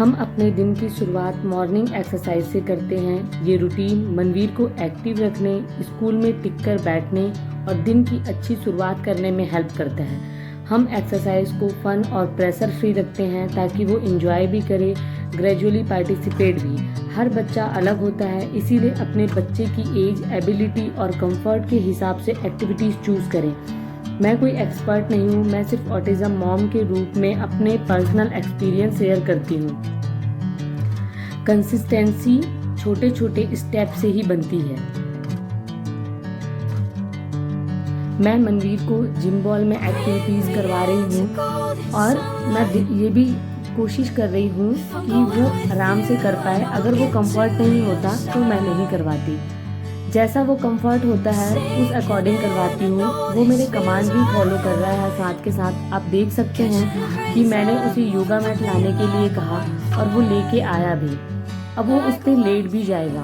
हम अपने दिन की शुरुआत मॉर्निंग एक्सरसाइज से करते हैं। ये रूटीन मनवीर को एक्टिव रखने, स्कूल में टिक कर बैठने और दिन की अच्छी शुरुआत करने में हेल्प करता है। हम एक्सरसाइज को फन और प्रेशर फ्री रखते हैं ताकि वो एंजॉय भी करे, ग्रेजुअली पार्टिसिपेट भी। हर बच्चा अलग होता है, इसीलिए अपने बच्चे की एज, एबिलिटी और कंफर्ट के हिसाब से एक्टिविटीज़ चूज़ करें। मैं कोई एक्सपर्ट नहीं हूँ, मैं सिर्फ ऑटिज़म मॉम के रूप में अपने पर्सनल एक्सपीरियंस शेयर करती हूँ। कंसिस्टेंसी छोटे छोटे स्टेप से ही बनती है। मैं मनवीर को जिम बॉल में एक्टिविटीज़ करवा रही हूँ और मैं ये भी कोशिश कर रही हूँ कि वो आराम से कर पाए। अगर वो कंफर्ट नहीं होता तो मैं नहीं करवाती, जैसा वो कंफर्ट होता है उस अकॉर्डिंग करवाती हूँ। वो मेरे कमांड भी फॉलो कर रहा है साथ के साथ। आप देख सकते हैं कि मैंने उसे योगा मैट लाने के लिए कहा और वो लेके आया भी। अब वो उस पर लेट भी जाएगा,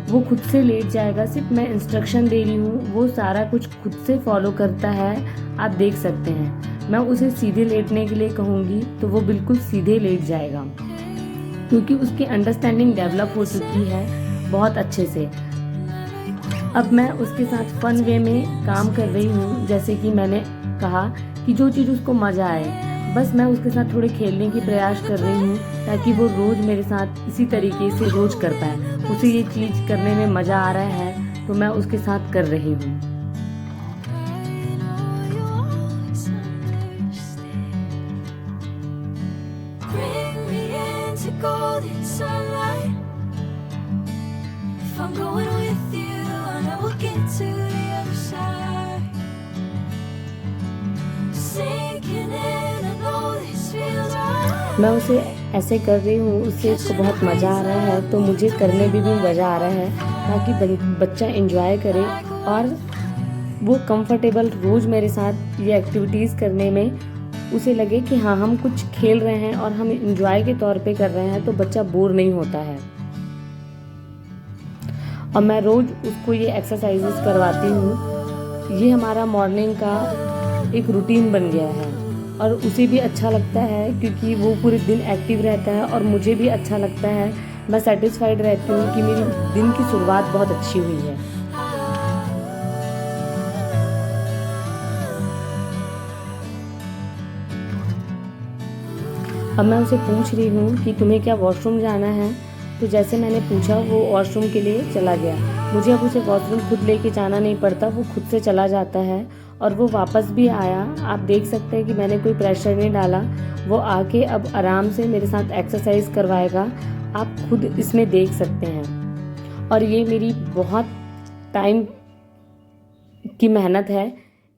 वो खुद से लेट जाएगा। सिर्फ मैं इंस्ट्रक्शन दे रही हूँ, वो सारा कुछ खुद से फॉलो करता है। आप देख सकते हैं, मैं उसे सीधे लेटने के लिए कहूँगी तो वो बिल्कुल सीधे लेट जाएगा, क्योंकि उसकी अंडरस्टैंडिंग डेवलप हो चुकी है बहुत अच्छे से। अब मैं उसके साथ फन वे में काम कर रही हूँ। जैसे कि मैंने कहा कि जो चीज़ उसको मज़ा आए, बस मैं उसके साथ थोड़े खेलने की प्रयास कर रही हूँ ताकि वो रोज़ मेरे साथ इसी तरीके से रोज़ कर पाए। उसे ये चीज़ करने में मज़ा आ रहा है तो मैं उसके साथ कर रही हूँ। मैं उसे ऐसे कर रही हूँ, उससे उसको बहुत मज़ा आ रहा है तो मुझे करने में भी मज़ा आ रहा है, ताकि बच्चा एंजॉय करे और वो कंफर्टेबल रोज़ मेरे साथ ये एक्टिविटीज़ करने में उसे लगे कि हाँ, हम कुछ खेल रहे हैं और हम एंजॉय के तौर पे कर रहे हैं, तो बच्चा बोर नहीं होता है। और मैं रोज़ उसको ये एक्सरसाइजेस करवाती हूँ। ये हमारा मॉर्निंग का एक रूटीन बन गया है और उसे भी अच्छा लगता है, क्योंकि वो पूरे दिन एक्टिव रहता है और मुझे भी अच्छा लगता है। मैं सेटिस्फाइड रहती हूँ कि मेरी दिन की शुरुआत बहुत अच्छी हुई है। अब मैं उसे पूछ रही हूँ कि तुम्हें क्या वॉशरूम जाना है, तो जैसे मैंने पूछा वो वॉशरूम के लिए चला गया। मुझे अब उसे वॉशरूम खुद लेके जाना नहीं पड़ता, वो खुद से चला जाता है और वो वापस भी आया। आप देख सकते हैं कि मैंने कोई प्रेशर नहीं डाला, वो आके अब आराम से मेरे साथ एक्सरसाइज करवाएगा। आप खुद इसमें देख सकते हैं। और ये मेरी बहुत टाइम की मेहनत है,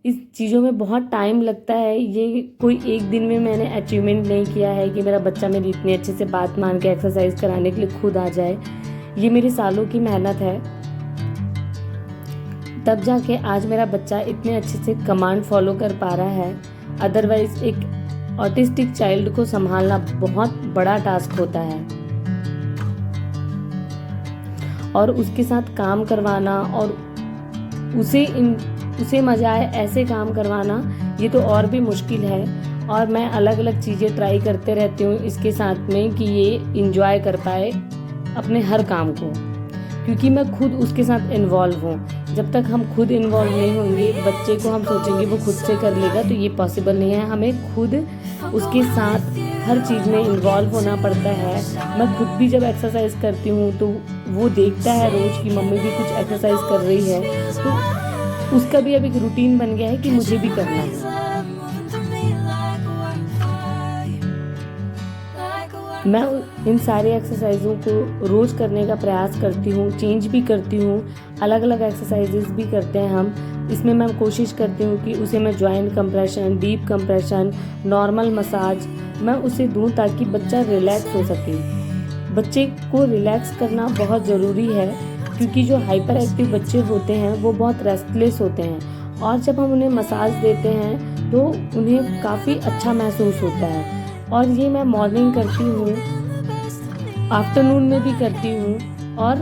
इस चीज़ों में बहुत टाइम लगता है। ये कोई एक दिन में मैंने अचीवमेंट नहीं किया है कि मेरा बच्चा मेरी इतनी अच्छे से बात मान के एक्सरसाइज कराने के लिए खुद आ जाए। ये मेरी सालों की मेहनत है, तब जाके आज मेरा बच्चा इतने अच्छे से कमांड फॉलो कर पा रहा है। अदरवाइज एक ऑटिस्टिक चाइल्ड को संभालना बहुत बड़ा टास्क होता है और उसके साथ काम करवाना और उसे मजा आए ऐसे काम करवाना, ये तो और भी मुश्किल है। और मैं अलग अलग चीज़ें ट्राई करते रहती हूँ इसके साथ में कि ये इंजॉय कर पाए अपने हर काम को, क्योंकि मैं खुद उसके साथ इन्वॉल्व हूँ। जब तक हम खुद इन्वॉल्व नहीं होंगे, बच्चे को हम सोचेंगे वो खुद से कर लेगा, तो ये पॉसिबल नहीं है। हमें खुद उसके साथ हर चीज़ में इन्वॉल्व होना पड़ता है। मैं खुद भी जब एक्सरसाइज करती हूँ तो वो देखता है रोज़ कि मम्मी भी कुछ एक्सरसाइज कर रही है, तो उसका भी अब एक रूटीन बन गया है कि मुझे भी करना है। मैं इन सारे एक्सरसाइजों को रोज़ करने का प्रयास करती हूँ, चेंज भी करती हूँ, अलग अलग एक्सरसाइजेस भी करते हैं हम। इसमें मैं कोशिश करती हूँ कि उसे मैं joint compression, deep compression, normal massage मैं उसे दूँ ताकि बच्चा रिलैक्स हो सके। बच्चे को रिलैक्स करना बहुत ज़रूरी है, क्योंकि जो हाइपर एक्टिव बच्चे होते हैं वो बहुत रेस्टलेस होते हैं, और जब हम उन्हें मसाज देते हैं तो उन्हें काफ़ी अच्छा महसूस होता है। और ये मैं मॉर्निंग करती हूँ, आफ्टरनून में भी करती हूँ और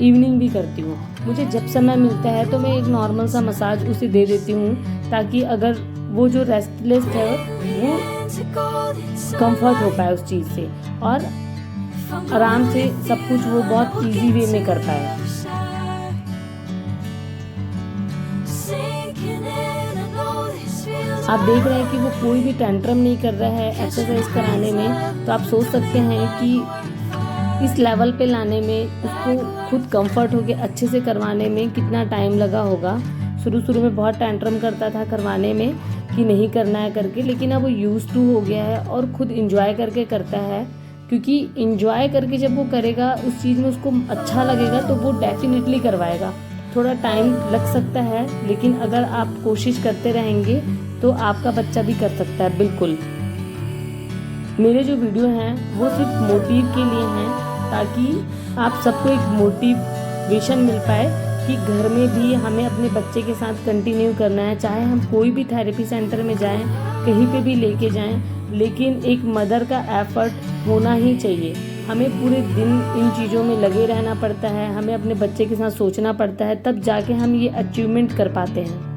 इवनिंग भी करती हूँ। मुझे जब समय मिलता है तो मैं एक नॉर्मल सा मसाज उसे दे देती हूँ, ताकि अगर वो जो रेस्टलेस है वो कंफर्ट हो पाए उस चीज़ से और आराम से सब कुछ वो बहुत इजी वे में कर पाए। आप देख रहे हैं कि वो कोई भी टेंट्रम नहीं कर रहा है एक्सरसाइज कराने में, तो आप सोच सकते हैं कि इस लेवल पे लाने में उसको खुद कंफर्ट हो के अच्छे से करवाने में कितना टाइम लगा होगा। शुरू में बहुत टेंट्रम करता था करवाने में कि नहीं करना है करके, लेकिन अब वो यूज टू हो गया है और खुद इंजॉय करके करता है, क्योंकि इंजॉय करके जब वो करेगा उस चीज़ में उसको अच्छा लगेगा तो वो डेफिनेटली करवाएगा। थोड़ा टाइम लग सकता है, लेकिन अगर आप कोशिश करते रहेंगे तो आपका बच्चा भी कर सकता है। बिल्कुल मेरे जो वीडियो हैं वो सिर्फ मोटिव के लिए हैं, ताकि आप सबको एक मोटिवेशन मिल पाए कि घर में भी हमें अपने बच्चे के साथ कंटिन्यू करना है। चाहे हम कोई भी थेरेपी सेंटर में जाएं, कहीं पे भी लेके जाएं, लेकिन एक मदर का एफर्ट होना ही चाहिए। हमें पूरे दिन इन चीज़ों में लगे रहना पड़ता है, हमें अपने बच्चे के साथ सोचना पड़ता है, तब जाके हम ये अचीवमेंट कर पाते हैं।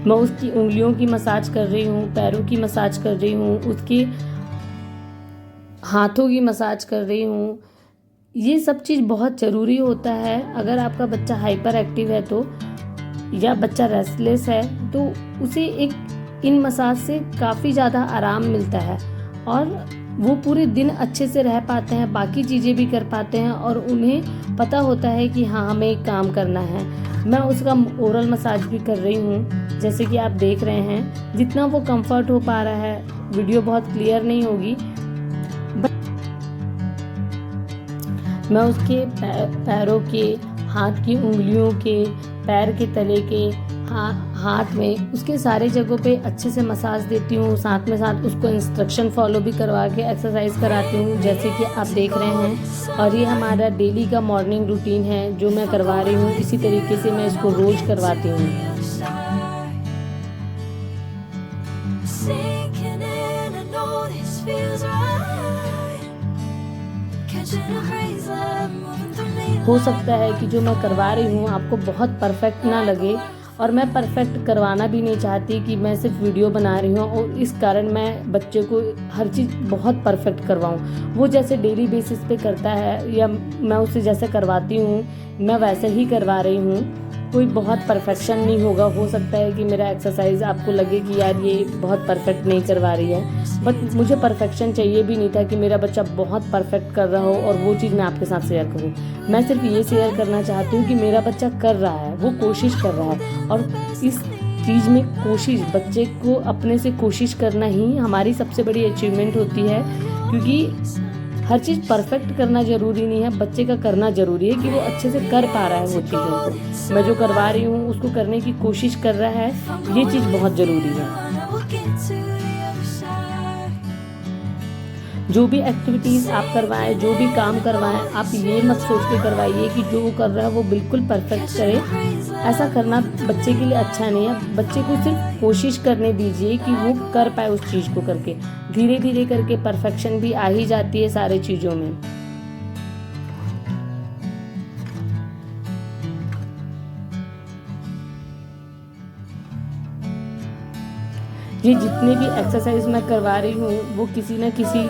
मैं उसकी उंगलियों की मसाज कर रही हूँ, पैरों की मसाज कर रही हूँ, उसके हाथों की मसाज कर रही हूँ। ये सब चीज़ बहुत ज़रूरी होता है। अगर आपका बच्चा हाइपर एक्टिव है तो, या बच्चा रेस्टलेस है, तो उसे एक इन मसाज से काफ़ी ज़्यादा आराम मिलता है और वो पूरे दिन अच्छे से रह पाते हैं, बाकी चीज़ें भी कर पाते हैं और उन्हें पता होता है कि हाँ हमें एक काम करना है। मैं उसका ओरल मसाज भी कर रही हूँ, जैसे कि आप देख रहे हैं। जितना वो कंफर्ट हो पा रहा है, वीडियो बहुत क्लियर नहीं होगी, मैं उसके पैरों के, हाथ की उंगलियों के, पैर के तले के, हाथ में, उसके सारे जगहों पे अच्छे से मसाज देती हूँ। साथ में साथ उसको इंस्ट्रक्शन फॉलो भी करवा के एक्सरसाइज कराती हूँ, जैसे कि आप देख रहे हैं। और ये हमारा डेली का मॉर्निंग रूटीन है जो मैं करवा रही हूँ। इसी तरीके से मैं इसको रोज़ करवाती हूँ। हो सकता है कि जो मैं करवा रही हूँ आपको बहुत परफेक्ट ना लगे, और मैं परफेक्ट करवाना भी नहीं चाहती कि मैं सिर्फ वीडियो बना रही हूँ और इस कारण मैं बच्चे को हर चीज़ बहुत परफेक्ट करवाऊँ। वो जैसे डेली बेसिस पे करता है या मैं उसे जैसे करवाती हूँ मैं वैसे ही करवा रही हूँ। कोई बहुत परफेक्शन नहीं होगा। हो सकता है कि मेरा एक्सरसाइज आपको लगे कि यार ये बहुत परफेक्ट नहीं करवा रही है, बट मुझे परफेक्शन चाहिए भी नहीं था कि मेरा बच्चा बहुत परफेक्ट कर रहा हो और वो चीज़ मैं आपके साथ शेयर करूँ। मैं सिर्फ ये शेयर करना चाहती हूँ कि मेरा बच्चा कर रहा है, वो कोशिश कर रहा है, और इस चीज़ में कोशिश, बच्चे को अपने से कोशिश करना ही हमारी सबसे बड़ी अचीवमेंट होती है, क्योंकि हर चीज़ परफेक्ट करना ज़रूरी नहीं है, बच्चे का करना ज़रूरी है कि वो अच्छे से कर पा रहा है वो चीज़ों को। मैं जो करवा रही हूँ उसको करने की कोशिश कर रहा है, ये चीज़ बहुत ज़रूरी है। जो भी एक्टिविटीज़ आप करवाएं, जो भी काम करवाएं, आप ये मत सोच के करवाइए कि जो वो कर रहा है वो बिल्कुल परफेक्ट करे। ऐसा करना बच्चे के लिए अच्छा नहीं है। बच्चे को सिर्फ कोशिश करने दीजिए कि वो कर पाए उस चीज़ को करके। धीरे धीरे करके परफेक्शन भी आ ही जाती है सारे चीज़ों में। ये जितने भी एक्सरसाइज मैं करवा रही हूँ वो किसी न किसी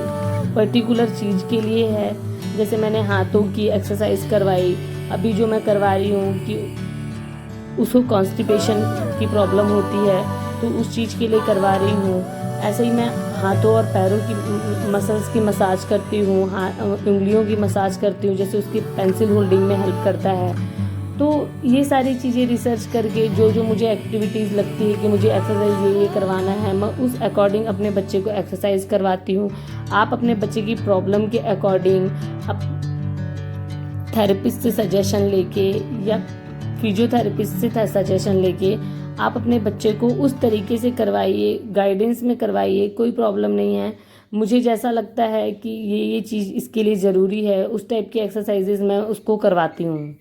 पर्टिकुलर चीज़ के लिए है। जैसे मैंने हाथों की एक्सरसाइज करवाई, अभी जो मैं करवा रही हूँ कि उसको कॉन्स्टिपेशन की प्रॉब्लम होती है तो उस चीज़ के लिए करवा रही हूँ। ऐसे ही मैं हाथों और पैरों की मसल्स की मसाज करती हूँ, उंगलियों की मसाज करती हूँ, जैसे उसकी पेंसिल होल्डिंग में हेल्प करता है। तो ये सारी चीज़ें रिसर्च करके जो मुझे एक्टिविटीज़ लगती है कि मुझे एक्सरसाइज ये करवाना है, मैं उस अकॉर्डिंग अपने बच्चे को एक्सरसाइज करवाती हूँ। आप अपने बच्चे की प्रॉब्लम के अकॉर्डिंग थेरेपिस्ट से सजेशन लेके या फिजियोथेरेपिस्ट से सजेशन लेके आप अपने बच्चे को उस तरीके से करवाइए, गाइडेंस में करवाइए, कोई प्रॉब्लम नहीं है। मुझे जैसा लगता है कि ये चीज़ इसके लिए ज़रूरी है, उस टाइप की एक्सरसाइजेज मैं उसको करवाती हूँ।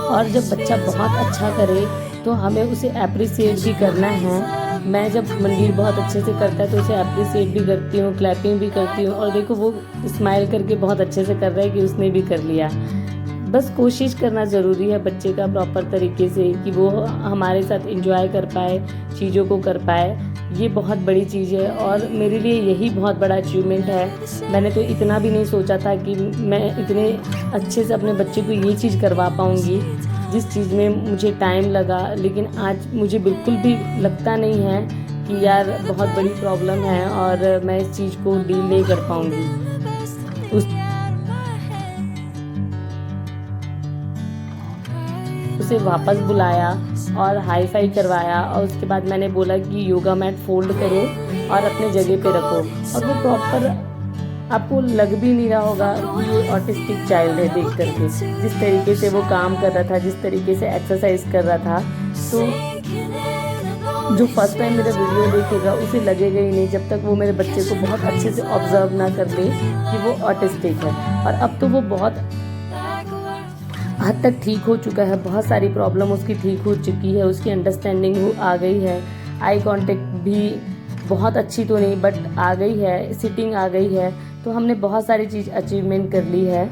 और जब बच्चा बहुत अच्छा करे तो हमें उसे अप्रिसिएट भी करना है। मैं जब मनवीर बहुत अच्छे से करता है तो उसे अप्रिसिएट भी करती हूँ, क्लैपिंग भी करती हूँ। और देखो वो स्माइल करके बहुत अच्छे से कर रहा है कि उसने भी कर लिया। बस कोशिश करना ज़रूरी है बच्चे का प्रॉपर तरीके से, कि वो हमारे साथ एंजॉय कर पाए, चीज़ों को कर पाए। ये बहुत बड़ी चीज़ है और मेरे लिए यही बहुत बड़ा अचीवमेंट है। मैंने तो इतना भी नहीं सोचा था कि मैं इतने अच्छे से अपने बच्चे को ये चीज़ करवा पाऊँगी, जिस चीज़ में मुझे टाइम लगा। लेकिन आज मुझे बिल्कुल भी लगता नहीं है कि यार बहुत बड़ी प्रॉब्लम है और मैं इस चीज़ को डील नहीं कर पाऊँगी। उसे वापस बुलाया और हाई फाई करवाया और उसके बाद मैंने बोला कि योगा मैट फोल्ड करो और अपने जगह पे रखो। और वो प्रॉपर, आपको लग भी नहीं रहा होगा कि ये ऑटिस्टिक चाइल्ड है देख करके, जिस तरीके से वो काम कर रहा था, जिस तरीके से एक्सरसाइज कर रहा था। तो जो फर्स्ट टाइम मेरा वीडियो देखेगा उसे लगेगा ही नहीं जब तक वो मेरे बच्चे को बहुत अच्छे से ऑब्जर्व ना कर ले कि वो ऑटिस्टिक है। और अब तो वो बहुत हद तक ठीक हो चुका है, बहुत सारी प्रॉब्लम उसकी ठीक हो चुकी है, उसकी अंडरस्टैंडिंग आ गई है, आई कांटेक्ट भी बहुत अच्छी तो नहीं बट आ गई है, सिटिंग आ गई है। तो हमने बहुत सारी चीज़ अचीवमेंट कर ली है।